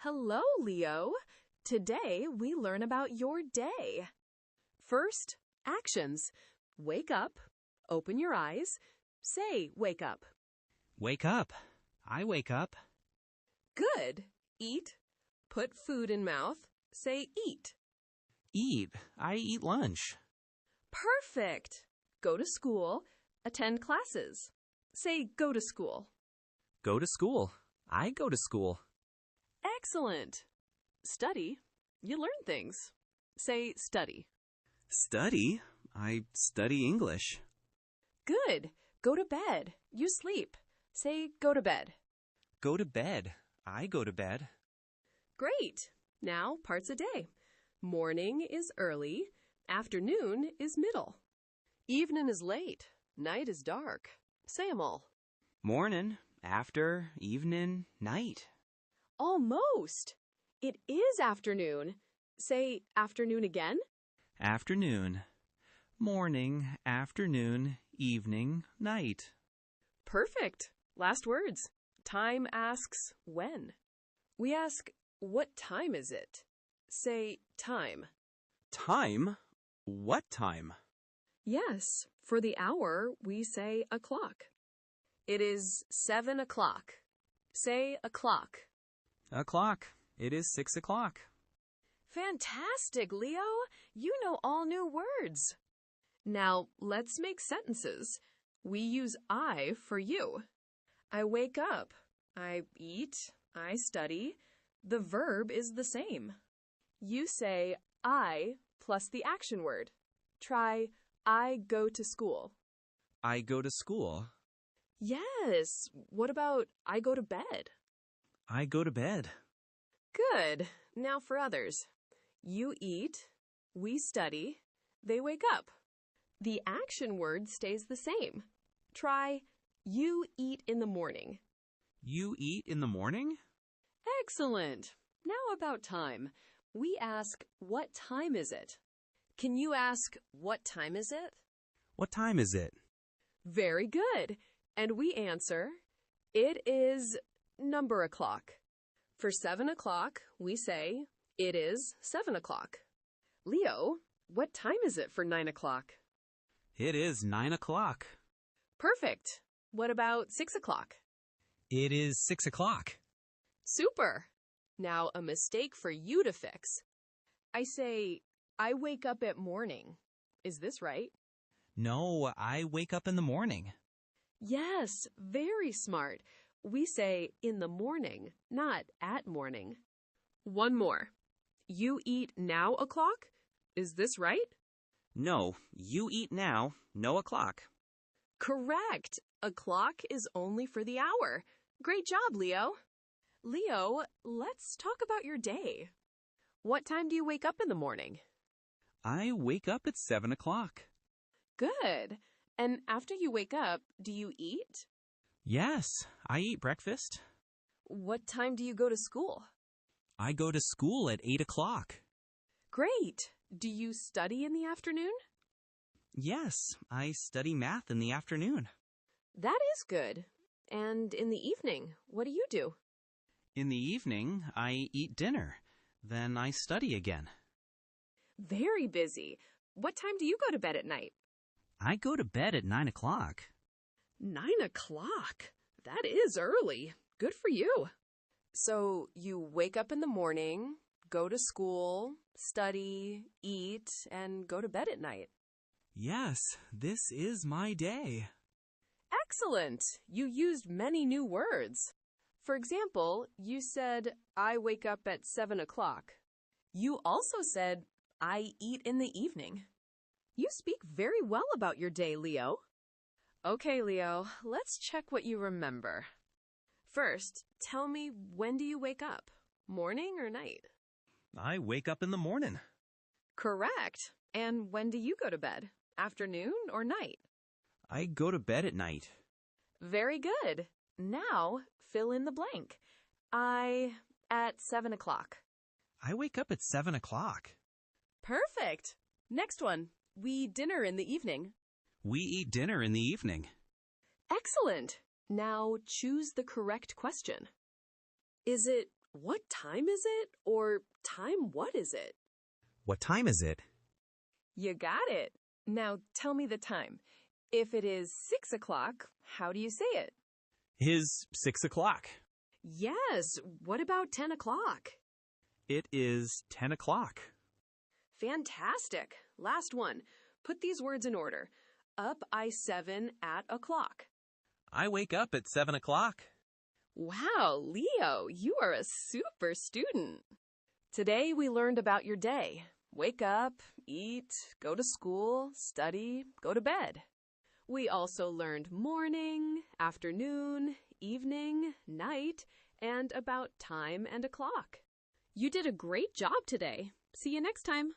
Hello, Leo. Today we learn about your day. First, actions. Wake up, open your eyes, say wake up. Wake up. I wake up. Good. Eat, put food in mouth, say eat. Eat. I eat lunch. Perfect. Go to school, attend classes. Say go to school. Go to school. I go to school. Excellent. Study. You learn things. Say study. Study. I study English. Good. Go to bed. You sleep. Say go to bed. Go to bed. I go to bed. Great. Now, parts a day. Morning is early. Afternoon is middle. Evening is late. Night is dark. Say 'em all. Morning, after, evening, night. Almost. It is afternoon. Say afternoon again. Afternoon. Morning, afternoon, evening, night. Perfect. Last words. Time asks when. We ask, what time is it? Say time. Time? What time? Yes, for the hour, we say o'clock. It is 7 o'clock. Say o'clock. O'clock. It is 6 o'clock. Fantastic, Leo! You know all new words. Now, let's make sentences. We use I for you. I wake up. I eat. I study. The verb is the same. You say I plus the action word. Try I go to school. I go to school. Yes. What about I go to bed? I go to bed. Good. Now for others. You eat. We study. They wake up. The action word stays the same. Try you eat in the morning. You eat in the morning? Excellent. Now about time. We ask, what time is it? Can you ask, what time is it? What time is it? Very good. And we answer, it is number o'clock. For 7 o'clock, we say, it is 7 o'clock. Leo, what time is it for 9 o'clock? It is 9 o'clock. Perfect. What about 6 o'clock? It is 6 o'clock. Super. Now a mistake for you to fix. I say, I wake up at morning. Is this right? No, I wake up in the morning. Yes, very smart. We say in the morning, not at morning. One more. You eat now o'clock? Is this right? No, you eat now, no o'clock. Correct. O'clock is only for the hour. Great job, Leo. Leo, let's talk about your day. What time do you wake up in the morning? I wake up at 7 o'clock. Good. And after you wake up, do you eat? Yes, I eat breakfast. What time do you go to school? I go to school at 8 o'clock. Great. Do you study in the afternoon? Yes, I study math in the afternoon. That is good. And in the evening, what do you do? In the evening, I eat dinner. Then I study again. Very busy. What time do you go to bed at night? I go to bed at 9 o'clock. 9 o'clock? That is early. Good for you. So you wake up in the morning, go to school, study, eat, and go to bed at night. Yes, this is my day. Excellent. You used many new words. For example, you said, I wake up at 7 o'clock. You also said, I eat in the evening. You speak very well about your day, Leo. Okay, Leo, let's check what you remember. First, tell me, when do you wake up? Morning or night? I wake up in the morning. Correct. And when do you go to bed? Afternoon or night? I go to bed at night. Very good. Now, fill in the blank. At 7 o'clock. I wake up at 7 o'clock. Perfect. Next one. We dinner in the evening. We eat dinner in the evening. Excellent. Now choose the correct question. Is it What time is it? Or time what is it? What time is it? You got it. Now tell me the time. If it is 6 o'clock, how do you say it? Is 6 o'clock. Yes, what about 10 o'clock? It is 10 o'clock. Fantastic. Last one. Put these words in order. Up I-7 at o'clock. I wake up at 7 o'clock. Wow, Leo, you are a super student. Today we learned about your day. Wake up, eat, go to school, study, go to bed. We also learned morning, afternoon, evening, night, and about time and o'clock. You did a great job today. See you next time.